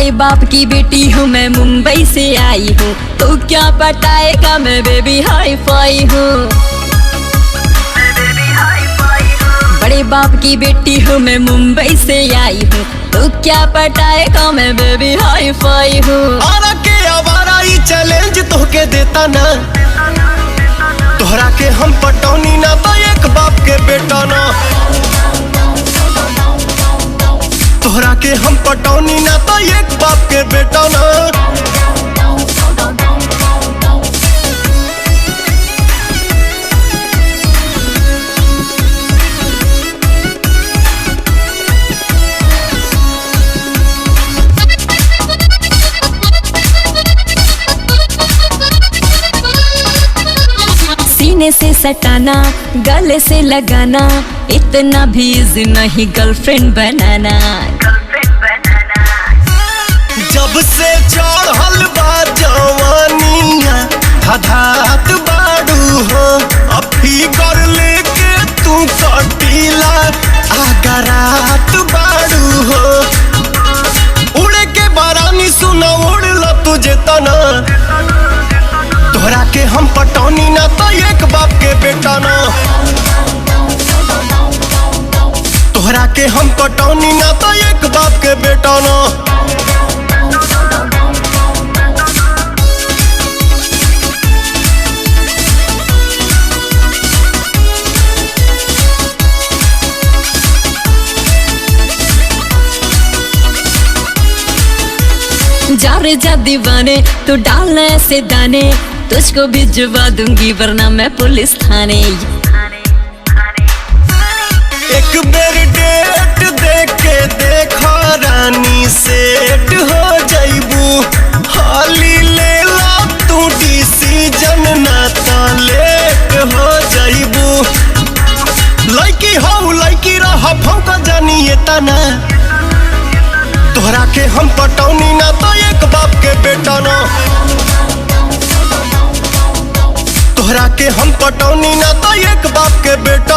बड़े बाप की बेटी हूँ मैं, मुंबई से आई हूँ, तो क्या पटाएगा मैं बेबी हाई फाई हूँ। बड़े बाप की बेटी हूँ मैं, मुंबई से आई हूँ, तो क्या पटाएगा मैं बेबी हाई फाई हूँ। आरा के आवारा ई चैलेंज तोहके देता ना, तोहरा के हम पटौनी ना तो एक बाप के बेटा ना, तोहरा के हम पटौनी ना तो एक बाप के बेटा ना। सीने से सटाना, गले से लगाना, इतना भी इजी नहीं गर्लफ्रेंड बनाना। जब से चढ़ल बा जवानिया हठात बाड़ू हो, अब फिकर लेके तू कटीला आगरात बाड़ू हो। उड़े के बारानी सुना उड़ला तुझे तना, तोहरा के हम पटौनी ना तो एक बाप के बेटा ना, तोहरा के हम पटौनी ना तो एक बाप के बेटा ना। जा रे जा दीवाने, तू डालना ऐसे दाने, तुझको भिजवा दूंगी वरना मैं पुलिस थाने। एक बेर डेट दे के देखो रानी, सेट हो जाइबू, हाली ले ला तू डिसीजन ना तो लेट हो जाइबू। लड़की हो लड़की रहा भौंका जानिए तना, तोहरा के हम पटौनी ना तो एक बाप के बेटा ना, तोहरा के हम पटौनी ना तो एक बाप के बेटा।